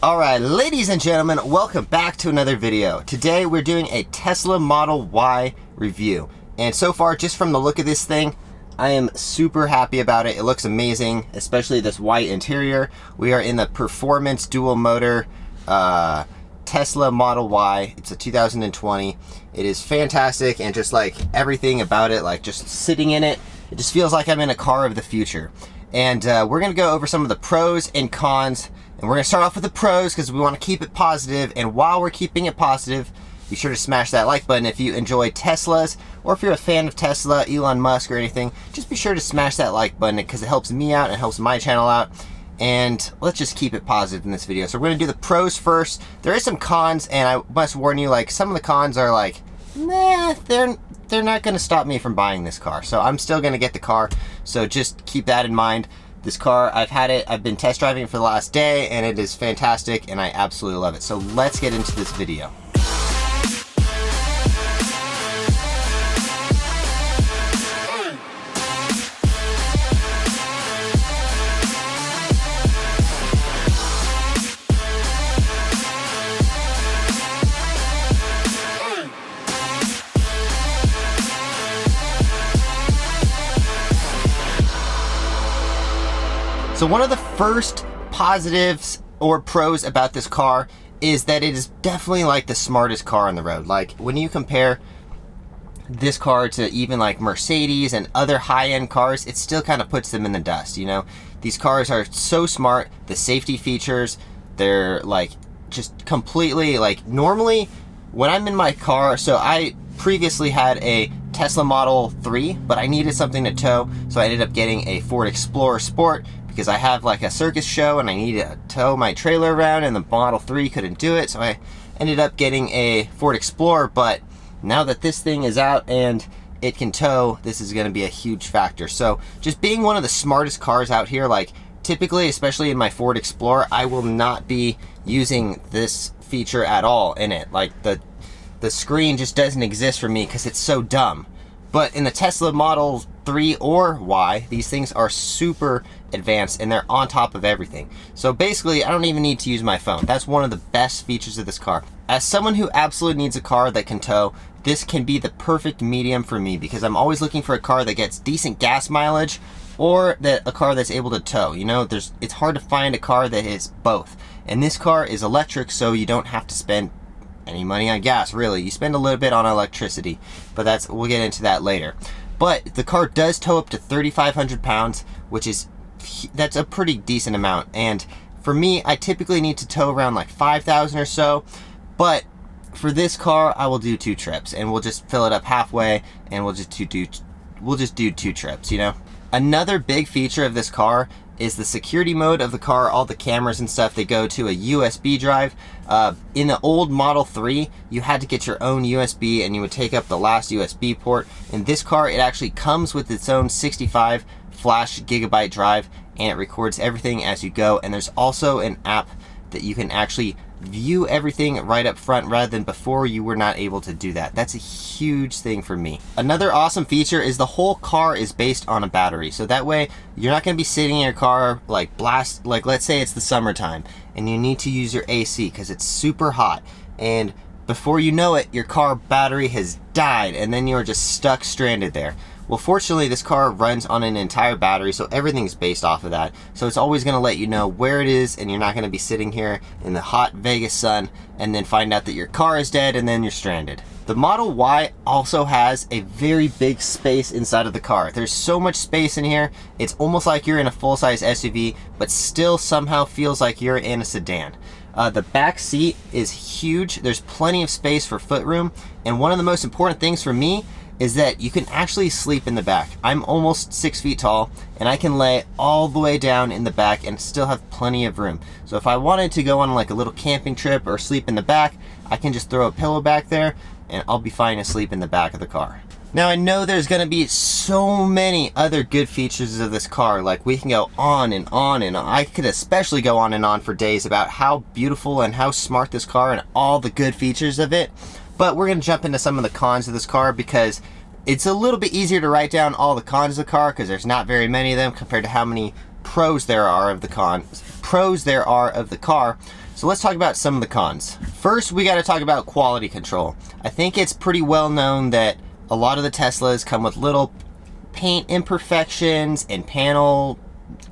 Alright, ladies and gentlemen, welcome back to another video. Today we're doing a Tesla Model Y review. And so far, just from the look of this thing, I am super happy about it. It looks amazing, especially this white interior. We are in the performance dual motor Tesla Model Y. It's a 2020. It is fantastic, and just like everything about it, like just sitting in it, it just feels like I'm in a car of the future. And we're gonna go over some of the pros and cons. And we're gonna start off with the pros because we want to keep it positive. And while we're keeping it positive, be sure to smash that like button if you enjoy Teslas, or if you're a fan of Tesla, Elon Musk, or anything. Just be sure to smash that like button because it helps me out and it helps my channel out. And let's just keep it positive in this video. So we're gonna do the pros first. There is some cons, and I must warn you, like some of the cons are like, nah, they're not gonna stop me from buying this car. So I'm still gonna get the car. So just keep that in mind. This car, I've had it, I've been test driving it for the last day, and it is fantastic, and I absolutely love it. So let's get into this video. So one of the first positives or pros about this car is that it is definitely like the smartest car on the road. Like when you compare this car to even like Mercedes and other high-end cars, it still kind of puts them in the dust, you know? These cars are so smart. The safety features, they're like just completely like, normally when I'm in my car, so I previously had a Tesla Model 3, but I needed something to tow, so I ended up getting a Ford Explorer Sport because I have like a circus show and I needed to tow my trailer around, and the Model 3 couldn't do it, so I ended up getting a Ford Explorer. But now that this thing is out and it can tow, this is going to be a huge factor. So just being one of the smartest cars out here, like typically, especially in my Ford Explorer, I will not be using this feature at all in it. Like the screen just doesn't exist for me because it's so dumb. But in the Tesla Model 3 or Y, these things are super advanced and they're on top of everything. So basically, I don't even need to use my phone. That's one of the best features of this car. As someone who absolutely needs a car that can tow, this can be the perfect medium for me because I'm always looking for a car that gets decent gas mileage, or a car that's able to tow. You know, it's hard to find a car that is both. And this car is electric, so you don't have to spend any money on gas, really. You spend a little bit on electricity, but we'll get into that later. But the car does tow up to 3,500 pounds, that's a pretty decent amount. And for me, I typically need to tow around like 5,000 or so, but for this car, I will do 2 trips, and we'll just fill it up halfway, and we'll just do 2 trips, you know? Another big feature of this car is the security mode of the car. All the cameras and stuff, they go to a USB drive. In the old Model 3, you had to get your own USB and you would take up the last USB port. In this car, it actually comes with its own 65 flash gigabyte drive, and it records everything as you go. And there's also an app that you can actually view everything right up front, rather than before you were not able to do that. That's a huge thing for me. Another awesome feature is the whole car is based on a battery. So that way you're not going to be sitting in your car like let's say it's the summertime and you need to use your AC because it's super hot, and before you know it, your car battery has died and then you're just stuck stranded there. Well, fortunately, this car runs on an entire battery, so everything's based off of that. So it's always going to let you know where it is, and you're not going to be sitting here in the hot Vegas sun and then find out that your car is dead and then you're stranded. The Model Y also has a very big space inside of the car. There's so much space in here, it's almost like you're in a full-size SUV, but still somehow feels like you're in a sedan. The back seat is huge. There's plenty of space for footroom, and one of the most important things for me is that you can actually sleep in the back. I'm almost 6 feet tall, and I can lay all the way down in the back and still have plenty of room. So if I wanted to go on like a little camping trip or sleep in the back, I can just throw a pillow back there and I'll be fine to sleep in the back of the car. Now I know there's gonna be so many other good features of this car. Like we can go on and on and on. I could especially go on and on for days about how beautiful and how smart this car and all the good features of it. But we're going to jump into some of the cons of this car because it's a little bit easier to write down all the cons of the car because there's not very many of them compared to how many pros there are of the car. So let's talk about some of the cons. First, we got to talk about quality control. I think it's pretty well known that a lot of the Teslas come with little paint imperfections and panel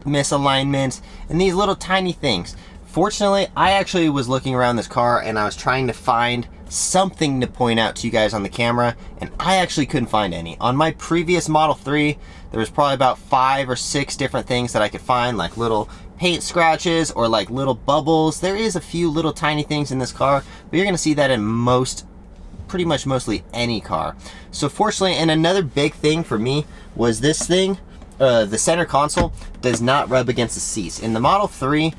misalignments and these little tiny things. Fortunately, I actually was looking around this car and I was trying to find something to point out to you guys on the camera, and I actually couldn't find any. On my previous Model 3, there was probably about 5 or 6 different things that I could find, like little paint scratches or like little bubbles. There is a few little tiny things in this car, but you're gonna see that in pretty much mostly any car. So fortunately, and another big thing for me was this thing, the center console does not rub against the seats. In the Model 3,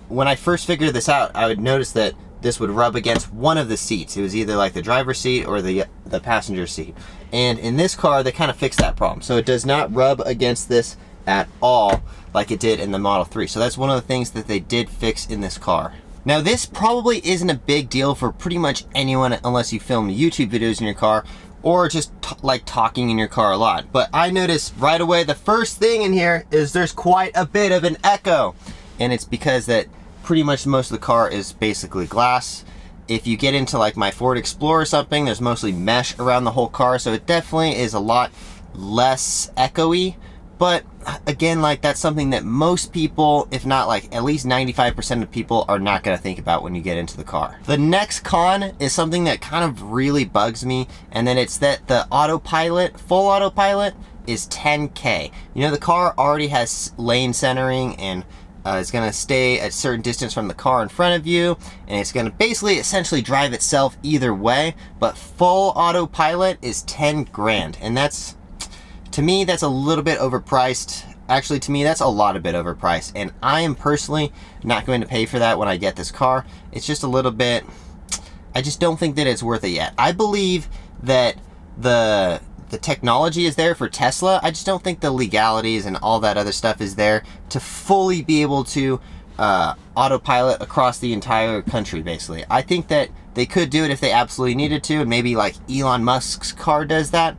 when I first figured this out, I would notice that this would rub against one of the seats. It was either like the driver's seat or the passenger seat. And in this car, they kind of fixed that problem. So it does not rub against this at all like it did in the Model 3. So that's one of the things that they did fix in this car. Now this probably isn't a big deal for pretty much anyone unless you film YouTube videos in your car or just like talking in your car a lot. But I noticed right away, the first thing in here is there's quite a bit of an echo. And it's because that pretty much most of the car is basically glass. If you get into like my Ford Explorer or something, there's mostly mesh around the whole car, so it definitely is a lot less echoey. But again, like that's something that most people, if not like at least 95% of people, are not going to think about when you get into the car. The next con is something that kind of really bugs me, and then it's that the autopilot, full autopilot, is 10K. You know, the car already has lane centering and it's going to stay a certain distance from the car in front of you, and it's going to basically essentially drive itself either way, but full autopilot is 10 grand, and that's, to me, that's a little bit overpriced. Actually, to me, that's a lot of bit overpriced, and I am personally not going to pay for that when I get this car. It's just a little bit, I just don't think that it's worth it yet. I believe that the technology is there for Tesla. I just don't think the legalities and all that other stuff is there to fully be able to autopilot across the entire country, basically. I think that they could do it if they absolutely needed to, and maybe like Elon Musk's car does that,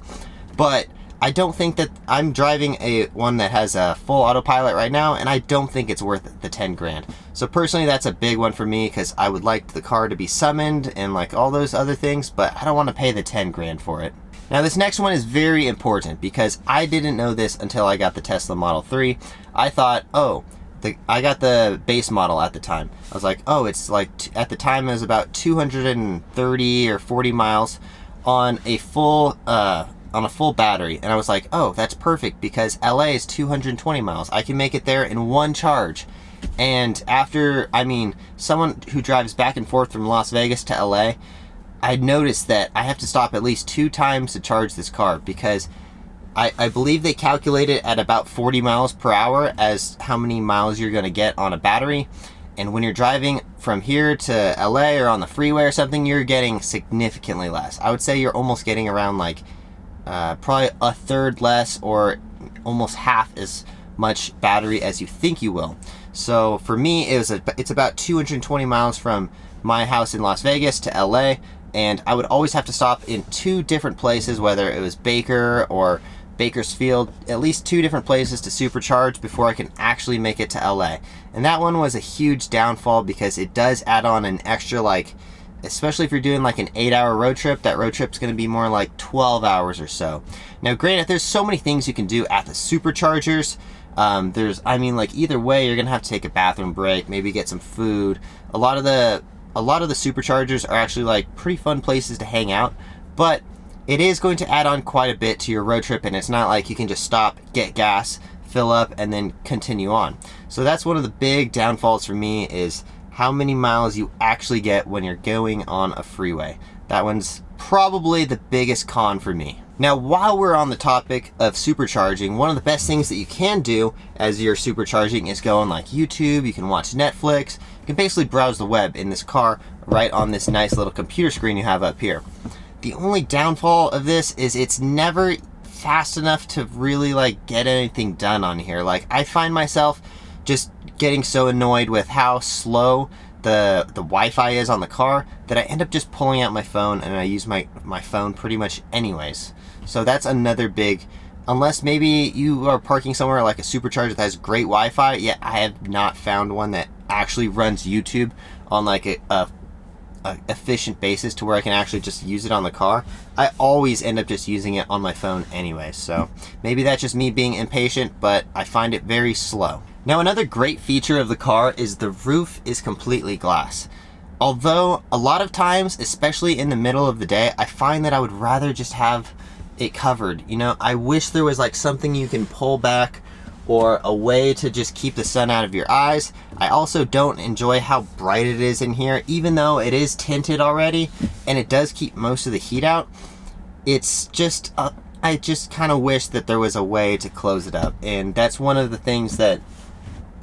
but I don't think that, I'm driving one that has a full autopilot right now, and I don't think it's worth the 10 grand. So personally, that's a big one for me, because I would like the car to be summoned and like all those other things, but I don't want to pay the 10 grand for it. Now this next one is very important because I didn't know this until I got the Tesla Model 3. I thought, oh, I got the base model at the time. I was like, oh, it's like, at the time it was about 230 or 40 miles on a full battery. And I was like, oh, that's perfect because LA is 220 miles. I can make it there in one charge. And after, I mean, someone who drives back and forth from Las Vegas to LA, I noticed that I have to stop at least 2 times to charge this car because I believe they calculate it at about 40 miles per hour as how many miles you're going to get on a battery. And when you're driving from here to LA or on the freeway or something, you're getting significantly less. I would say you're almost getting around like probably a third less or almost half as much battery as you think you will. So for me, it's about 220 miles from my house in Las Vegas to LA. And I would always have to stop in 2 different places, whether it was Baker or Bakersfield, at least 2 different places to supercharge before I can actually make it to LA. And that one was a huge downfall because it does add on an extra, like, especially if you're doing like an 8-hour road trip, that road trip's going to be more like 12 hours or so. Now granted, there's so many things you can do at the superchargers. I mean, like either way, you're going to have to take a bathroom break, maybe get some food. A lot of the superchargers are actually like pretty fun places to hang out, but it is going to add on quite a bit to your road trip, and it's not like you can just stop, get gas, fill up, and then continue on. So that's one of the big downfalls for me, is how many miles you actually get when you're going on a freeway. That one's probably the biggest con for me. Now, while we're on the topic of supercharging, one of the best things that you can do as you're supercharging is go on like YouTube, you can watch Netflix, you can basically browse the web in this car right on this nice little computer screen you have up here. The only downfall of this is it's never fast enough to really like get anything done on here. Like I find myself just getting so annoyed with how slow the Wi-Fi is on the car that I end up just pulling out my phone, and I use my phone pretty much anyways. So that's another big, unless maybe you are parking somewhere like a supercharger that has great Wi-Fi. Yeah, I have not found one that actually runs YouTube on like a efficient basis to where I can actually just use it on the car, I always end up just using it on my phone anyway. So maybe that's just me being impatient, but I find it very slow. Now, another great feature of the car is the roof is completely glass. Although a lot of times, especially in the middle of the day, I find that I would rather just have it covered. You know, I wish there was like something you can pull back or a way to just keep the sun out of your eyes. I also don't enjoy how bright it is in here, even though it is tinted already and it does keep most of the heat out. It's just, I just kind of wish that there was a way to close it up. And that's one of the things that,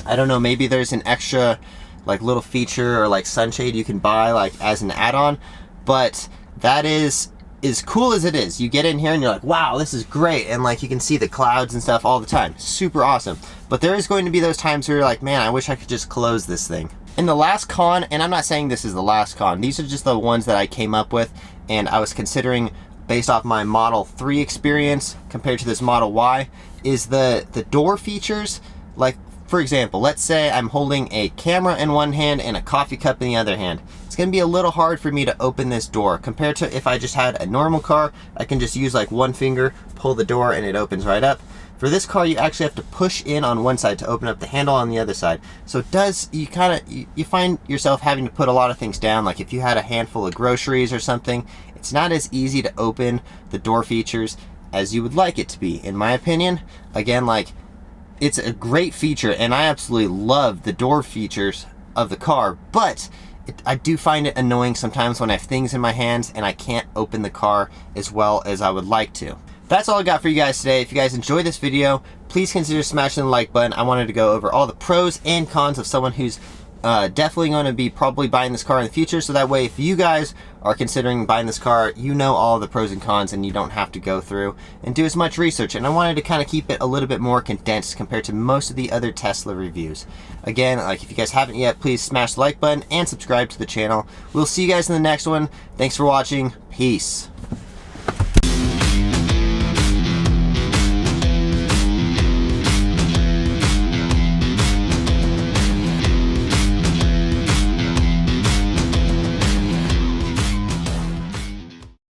I don't know, maybe there's an extra like little feature or like sunshade you can buy like as an add-on, but that is as cool as it is. You get in here and you're like, wow, this is great, and like you can see the clouds and stuff all the time. Super awesome. But there is going to be those times where you're like, man, I wish I could just close this thing. And the last con, and I'm not saying this is the last con, these are just the ones that I came up with and I was considering based off my Model 3 experience compared to this Model Y, is the door features. Like, for example, let's say I'm holding a camera in one hand and a coffee cup in the other hand. It's gonna be a little hard for me to open this door compared to if I just had a normal car. I can just use like one finger, pull the door, and it opens right up. For this car, you actually have to push in on one side to open up the handle on the other side. So it does, you find yourself having to put a lot of things down. Like if you had a handful of groceries or something, it's not as easy to open the door features as you would like it to be, in my opinion. Again, like, it's a great feature and I absolutely love the door features of the car, but I do find it annoying sometimes when I have things in my hands and I can't open the car as well as I would like to. That's all I got for you guys today. If you guys enjoyed this video, please consider smashing the like button. I wanted to go over all the pros and cons of someone who's definitely going to be probably buying this car in the future, so that way if you guys are considering buying this car, you know all the pros and cons and you don't have to go through and do as much research. And I wanted to kind of keep it a little bit more condensed compared to most of the other Tesla reviews. Again, like, if you guys haven't yet, please smash the like button and subscribe to the channel. We'll see you guys in the next one. Thanks for watching. Peace.